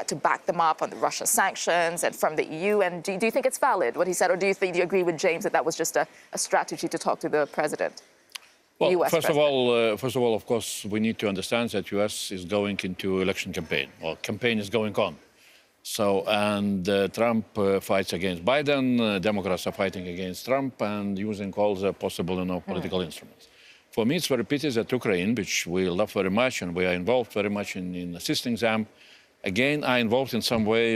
to back them up on the Russia sanctions and from the EU? And do you think it's valid what he said, or do you agree with James that that was just a strategy to talk to the president? Well, first of all, of course, we need to understand that U.S. is going into election campaign, or campaign is going on. So, and Trump fights against Biden, Democrats are fighting against Trump and using all the possible, political instruments. For me, it's very pity that Ukraine, which we love very much and we are involved very much in assisting them, again, are involved in some way,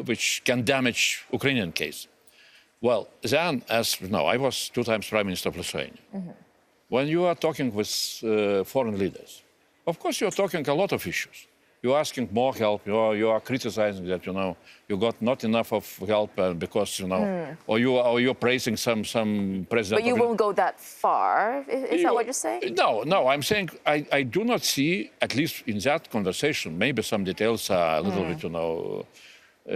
which can damage Ukrainian case. Well, then, as you know, I was 2 times Prime Minister of Lithuania. Mm-hmm. When you are talking with foreign leaders, of course you're talking a lot of issues. You're asking more help, you are criticizing that, you got not enough of help because, or you're praising some president. But you won't go that far, is that what you're saying? No, I'm saying I do not see, at least in that conversation, maybe some details are a little bit,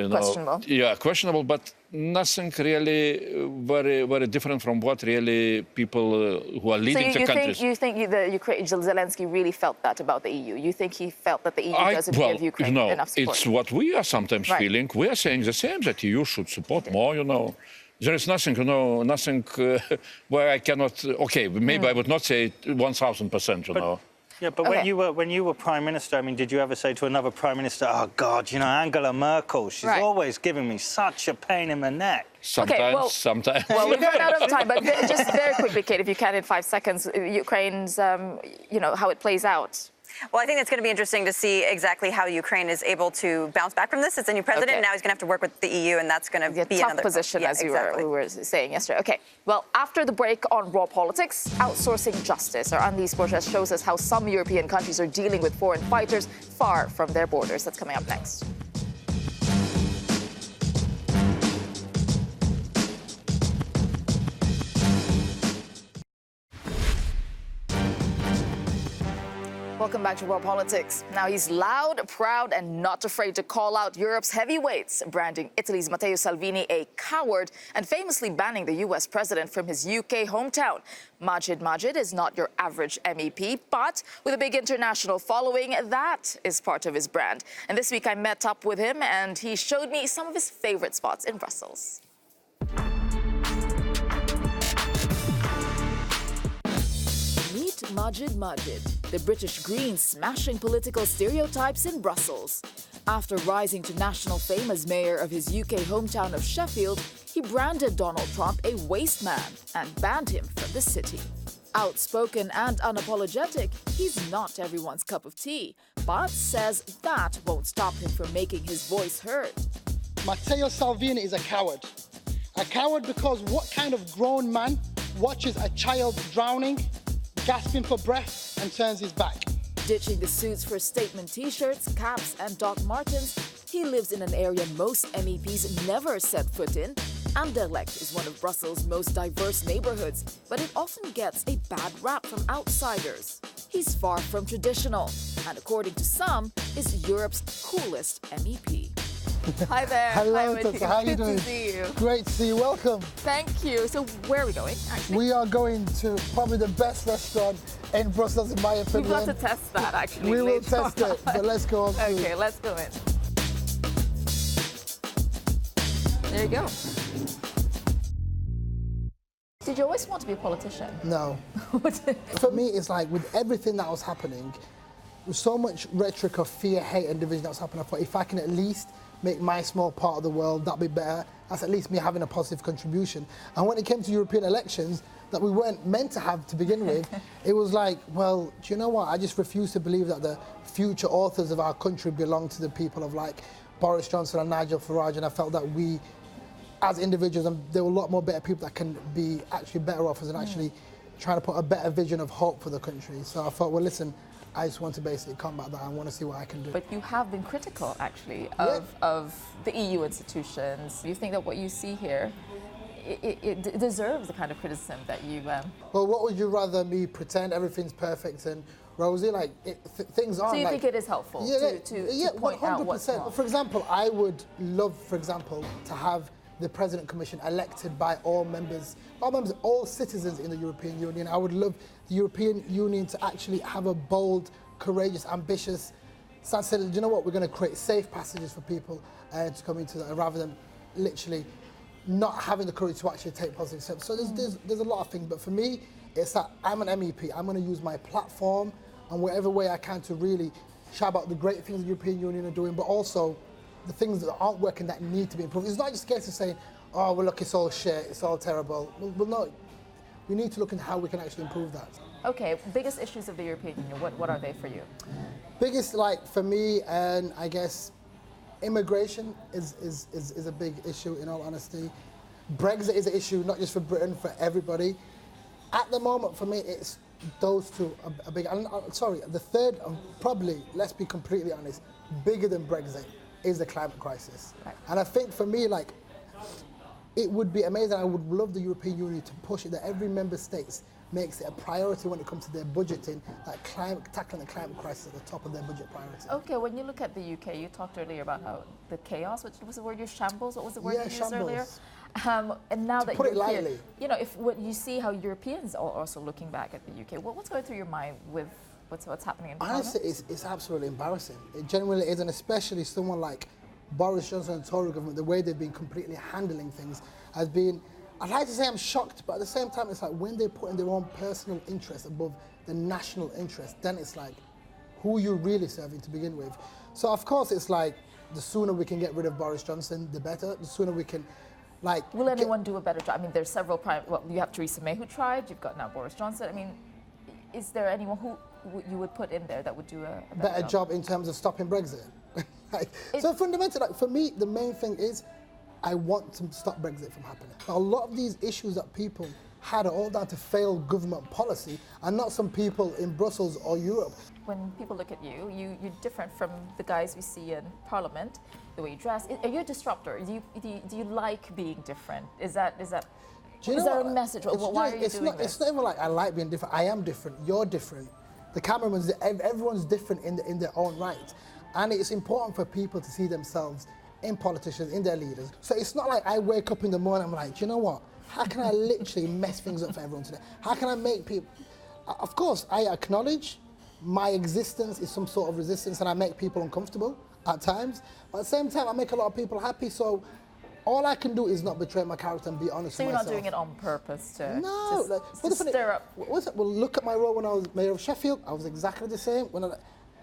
questionable. Yeah, questionable, but nothing really very different from what really people who are leading the countries. You think Zelensky really felt that about the EU? You think he felt that the EU doesn't give Ukraine enough support? It's what we are sometimes feeling. We are saying the same, that EU should support more, There is nothing, nothing where I cannot, maybe I would not say 1,000%, Yeah, but when you were Prime Minister, I mean, did you ever say to another Prime Minister, oh, God, you know, Angela Merkel, she's always giving me such a pain in the neck? Sometimes. Well, we've run out of time, but just very quickly, Kate, if you can, in 5 seconds, Ukraine's, you know, how it plays out. Well, I think it's going to be interesting to see exactly how Ukraine is able to bounce back from this. It's a new president. Now he's going to have to work with the EU, and that's going to be tough another position, as we were saying yesterday. Okay, well, after the break on Raw Politics, outsourcing justice. Our Unleashed protest shows us how some European countries are dealing with foreign fighters far from their borders. That's coming up next. Welcome back to Raw Politics. Now he's loud, proud, and not afraid to call out Europe's heavyweights, branding Italy's Matteo Salvini a coward and famously banning the US president from his UK hometown. Majid is not your average MEP, but with a big international following, that is part of his brand. And this week I met up with him and he showed me some of his favorite spots in Brussels. Meet Majid, the British Green smashing political stereotypes in Brussels. After rising to national fame as mayor of his UK hometown of Sheffield, he branded Donald Trump a waste man and banned him from the city. Outspoken and unapologetic, he's not everyone's cup of tea, but says that won't stop him from making his voice heard. Matteo Salvini is a coward. A coward because what kind of grown man watches a child drowning, gasping for breath, and turns his back? Ditching the suits for statement t-shirts, caps, and Doc Martens, he lives in an area most MEPs never set foot in. Anderlecht is one of Brussels' most diverse neighborhoods, but it often gets a bad rap from outsiders. He's far from traditional, and according to some, is Europe's coolest MEP. Hi there. Hello, Hi, Tessa. How are you doing? Good to see you. Great to see you. Welcome. Thank you. So where are we going, actually? We are going to probably the best restaurant in Brussels, in my opinion. We've got to test that, actually. We will test it, but let's go on. Okay, let's go in. There you go. Did you always want to be a politician? No. For me, it's like with everything that was happening, with so much rhetoric of fear, hate, and division that was happening, I thought if I can at least make my small part of the world, that'd be better. That's at least me having a positive contribution. And when it came to European elections that we weren't meant to have to begin with, it was like, well, do you know what? I just refuse to believe that the future authors of our country belong to the people of like Boris Johnson and Nigel Farage. And I felt that we, as individuals, and there were a lot more better people that can be actually better off and actually trying to put a better vision of hope for the country. So I thought, well, listen, I just want to basically combat that. I want to see what I can do. But you have been critical, actually, of the EU institutions. You think that what you see here, it deserves the kind of criticism that you... Well, what would you rather me pretend everything's perfect and Rosie, like, things aren't. So you like, think it is helpful to point 100%. Out what's wrong? For example, I would love, for example, to have the President Commission elected by all citizens in the European Union. I would love the European Union to actually have a bold, courageous, ambitious stance. Do you know what? We're going to create safe passages for people to come into that, rather than literally not having the courage to actually take positive steps. So there's a lot of things, but for me, it's that I'm an MEP. I'm going to use my platform and whatever way I can to really shout about the great things the European Union are doing, but also the things that aren't working that need to be improved. It's not just a case of saying, oh, well, look, it's all shit, it's all terrible. Well, no, we need to look into how we can actually improve that. Okay, biggest issues of the European Union, what are they for you? Biggest, like, for me, and I guess immigration is a big issue, in all honesty. Brexit is an issue, not just for Britain, for everybody. At the moment, for me, it's those two are big. Sorry, the third, probably, let's be completely honest, bigger than Brexit is the climate crisis. Right. And I think for me, like, it would be amazing. I would love the European Union to push it, that every member state makes it a priority when it comes to their budgeting, like tackling the climate crisis at the top of their budget priority. Okay, when you look at the UK, you talked earlier about how the chaos, which was the word you shambles, what was the word you used earlier? And now that you're here, you know, when you see how Europeans are also looking back at the UK, what's going through your mind with what's happening in Parliament? Honestly, it's absolutely embarrassing. It genuinely is, and especially someone like Boris Johnson and the Tory government, the way they've been completely handling things has been, I'd like to say I'm shocked, but at the same time, it's like when they put in their own personal interest above the national interest, then it's like, who are you really serving to begin with? So of course, it's like, the sooner we can get rid of Boris Johnson, the better. The sooner we can, like... Will anyone do a better job? I mean, there's several well, you have Theresa May who tried, you've got now Boris Johnson. I mean, is there anyone who you would put in there that would do a better job in terms of stopping Brexit? So fundamentally, like, for me, the main thing is I want to stop Brexit from happening. A lot of these issues that people had are all down to failed government policy and not some people in Brussels or Europe. When people look at you, you're different from the guys we see in Parliament, the way you dress. Are you a disruptor? Do you like being different? Is there a message? Why are you doing this? It's not even like I like being different. I am different. You're different. The cameraman's, everyone's different in their own right. And it's important for people to see themselves in politicians, in their leaders. So it's not like I wake up in the morning and I'm like, do you know what? How can I literally mess things up for everyone today? How can I make people... Of course, I acknowledge my existence is some sort of resistance and I make people uncomfortable at times. But at the same time, I make a lot of people happy. So all I can do is not betray my character and be honest with myself. So you're not doing it on purpose to, no, to stir up? Well, look at my role when I was mayor of Sheffield. I was exactly the same.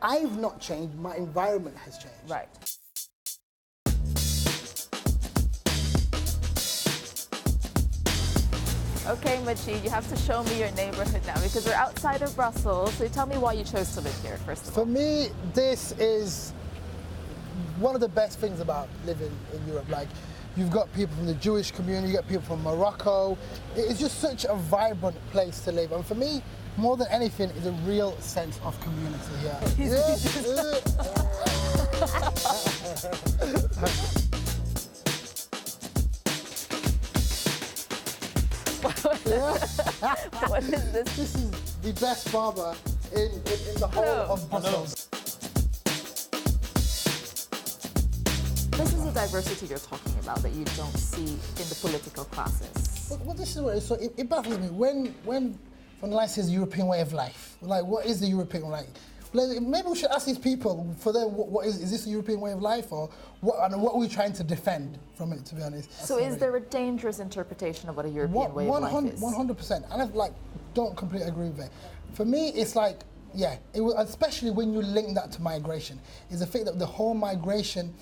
I've not changed. My environment has changed. Right. Okay, Machi, you have to show me your neighborhood now because we're outside of Brussels. So tell me why you chose to live here, first of all. For me, this is one of the best things about living in Europe. Like, you've got people from the Jewish community, you got people from Morocco. It's just such a vibrant place to live. And for me, more than anything, is a real sense of community here. What is this? This is the best barber in the whole of Brussels. This is the diversity you're talking about that you don't see in the political classes. Well, this is what it is. So it baffles me when von der Leyen says European way of life. Like, what is the European way? Maybe we should ask these people, for them, what is this the European way of life, or what are we trying to defend from it, to be honest? So is there a dangerous interpretation of what a European way of life is? 100%, and I don't completely agree with it. For me, it's like, yeah, especially when you link that to migration, is the fact that the whole migration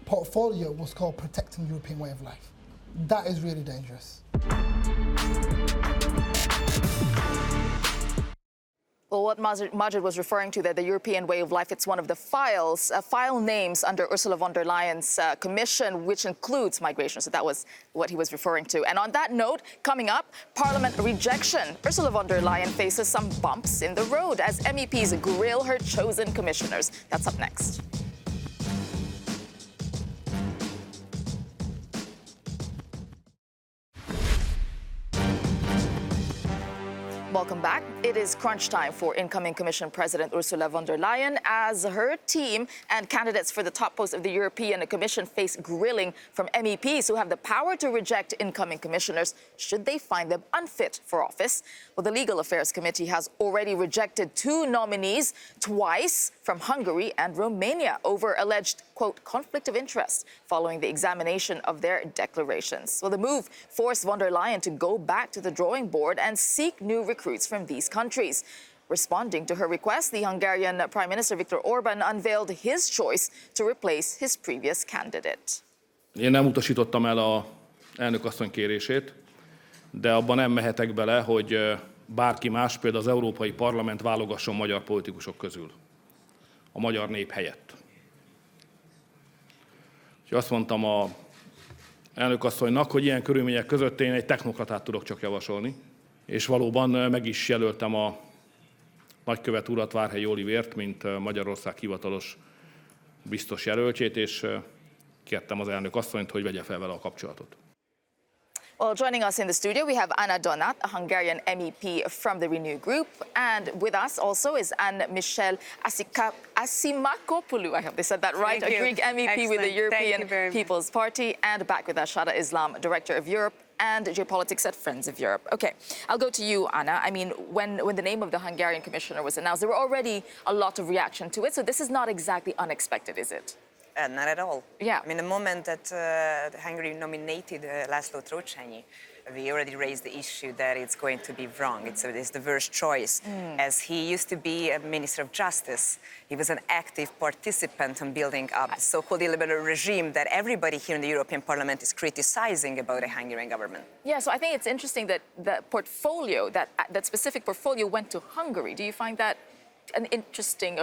portfolio was called Protecting European Way of Life. That is really dangerous. Well, what Majid was referring to there, the European way of life, it's one of the file names under Ursula von der Leyen's commission, which includes migration. So that was what he was referring to. And on that note, coming up, Parliament rejection. Ursula von der Leyen faces some bumps in the road as MEPs grill her chosen commissioners. That's up next. Welcome back. It is crunch time for incoming Commission President Ursula von der Leyen as her team and candidates for the top post of the European Commission face grilling from MEPs who have the power to reject incoming commissioners should they find them unfit for office. Well, the Legal Affairs Committee has already rejected 2 nominees twice from Hungary and Romania over alleged, quote, conflict of interest following the examination of their declarations. Well, the move forced von der Leyen to go back to the drawing board and seek new recruits from these countries. Responding to her request, the Hungarian Prime Minister Viktor Orban unveiled his choice to replace his previous candidate. Én nem utasítottam el a elnökasszony kérését, de abban nem mehetek bele, hogy bárki más, például az Európai Parlament válogasson magyar politikusok közül a magyar nép helyett. És azt mondtam a elnökasszonynak, hogy ilyen körülmények között én egy technokratát tudok csak javasolni, és valóban meg is jelöltem a nagykövet urat, Várhelyi Olivért, mint Magyarország hivatalos biztos jelöltjét, és kértem az elnökasszonyt, hogy vegye fel vele a kapcsolatot. Well, joining us in the studio, we have Anna Donat, a Hungarian MEP from the Renew Group. And with us also is Anne-Michel Asimakopoulou, I hope they said that right, a Greek MEP with the European People's Party. And back with us, Shada Islam, Director of Europe and Geopolitics at Friends of Europe. Okay, I'll go to you, Anna. I mean, when the name of the Hungarian commissioner was announced, there were already a lot of reaction to it. So this is not exactly unexpected, is it? Not at all. Yeah. I mean, the moment that Hungary nominated László Trócsányi, we already raised the issue that it's going to be wrong. It's the worst choice. As he used to be a Minister of Justice, he was an active participant in building up the so-called illiberal regime that everybody here in the European Parliament is criticizing about the Hungarian government. Yeah, so I think it's interesting that the portfolio, that specific portfolio went to Hungary. Do you find that an interesting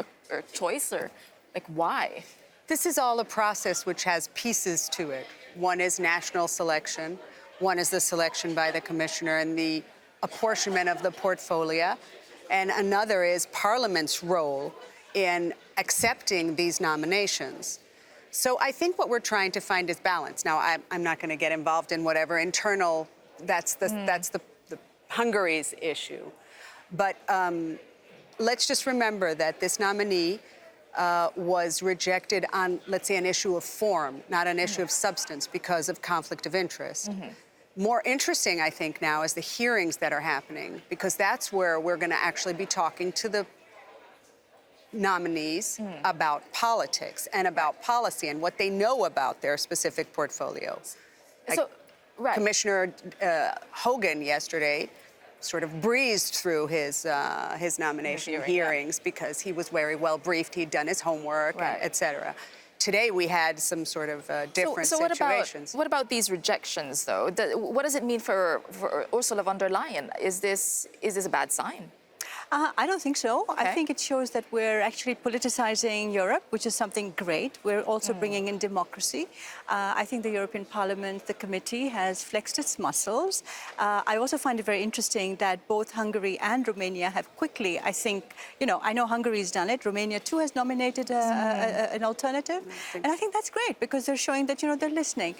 choice, or like why? This is all a process which has pieces to it. One is national selection. One is the selection by the commissioner and the apportionment of the portfolio. And another is Parliament's role in accepting these nominations. So I think what we're trying to find is balance. Now, I'm not going to get involved in whatever internal, that's the Hungary's issue. But let's just remember that this nominee was rejected on, let's say, an issue of form, not an issue of substance, because of conflict of interest. More interesting, I think, now is the hearings that are happening, because that's where we're going to actually be talking to the nominees about politics and about policy and what they know about their specific portfolios. So, right. Commissioner Hogan yesterday sort of breezed through his nomination hearings because he was very well briefed. He'd done his homework, et cetera. Today we had some sort of different situations. What about these rejections, though? What does it mean for Ursula von der Leyen? Is this a bad sign? I don't think so. Okay. I think it shows that we're actually politicizing Europe, which is something great. We're also bringing in democracy. I think the European Parliament, the committee, has flexed its muscles. I also find it very interesting that both Hungary and Romania have quickly, I think, I know Hungary's done it. Romania, too, has nominated an alternative. And I think that's great because they're showing that, they're listening.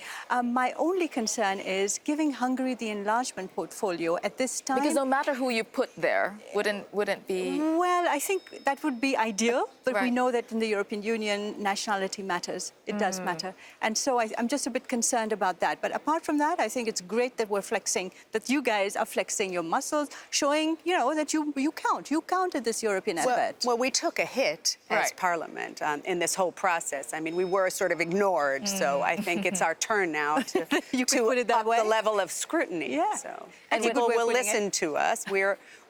My only concern is giving Hungary the enlargement portfolio at this time. Because no matter who you put there, wouldn't be... Well, I think that would be ideal, but we know that in the European Union, nationality matters. It does matter. And so I'm just a bit concerned about that. But apart from that, I think it's great that we're flexing, that you guys are flexing your muscles, showing, that you count. You counted this European effort. Well, we took a hit as Parliament in this whole process. I mean, we were sort of ignored, so I think it's our turn now to up the level of scrutiny. Yeah. So. And people will listen to us.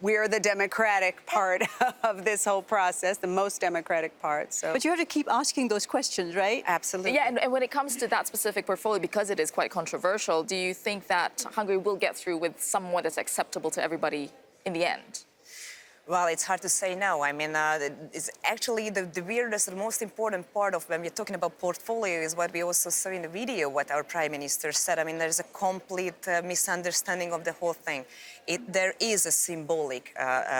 We're the democratic part of this whole process, the most democratic part. So. But you have to keep asking those questions, right? Absolutely. Yeah, and when it comes to that specific portfolio, because it is quite controversial, do you think that Hungary will get through with someone that's acceptable to everybody in the end? Well, it's hard to say now. I mean, it's actually the weirdest and most important part of when we're talking about portfolio is what we also saw in the video, what our Prime Minister said. I mean, there's a complete misunderstanding of the whole thing. There is a symbolic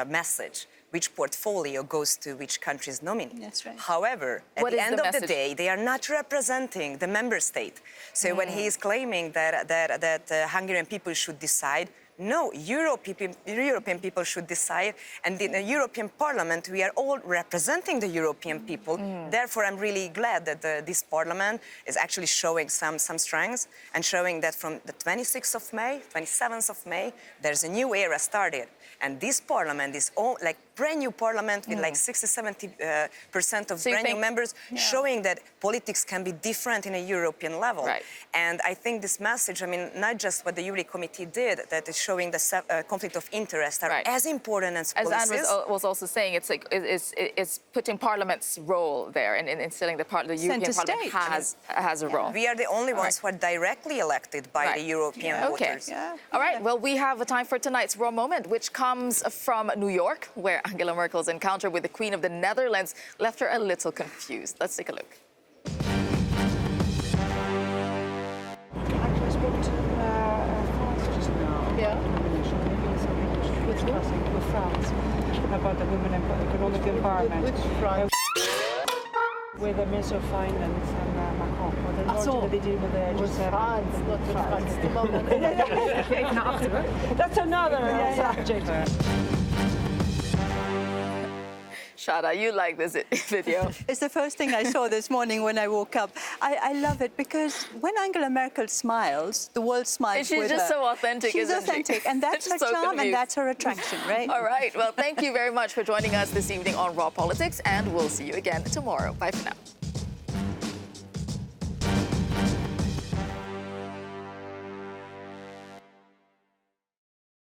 message which portfolio goes to which country's nominee. That's right. However, at the end of the day, they are not representing the member state. So when he is claiming that Hungarian people should decide, no, European people should decide, and in the European Parliament, we are all representing the European people. Therefore, I'm really glad that this Parliament is actually showing some strengths and showing that from the 26th of May, 27th of May, there's a new era started. And this Parliament is all like brand new Parliament with like 60–70% of brand new members, showing that politics can be different in a European level. Right. And I think this message, I mean, not just what the Uri Committee did, that is showing the conflict of interest are as important as policies. As Anne was also saying, it's putting Parliament's role there and instilling the European Parliament has a role. We are the only ones who are directly elected by the European voters. All right, well, we have a time for tonight's Raw Moment, which comes from New York, where Angela Merkel's encounter with the Queen of the Netherlands left her a little confused. Let's take a look. I spoke to France just now. With France about the women and economic empowerment. With the Minister of Finance and Macron. What did they do with the France, not France. That's another subject. Shada, you like this video. It's the first thing I saw this morning when I woke up. I love it because when Angela Merkel smiles, the world smiles with her. She's just so authentic, She's isn't authentic, she? And that's her charm and that's her attraction, right? All right, well, thank you very much for joining us this evening on Raw Politics, and we'll see you again tomorrow. Bye for now.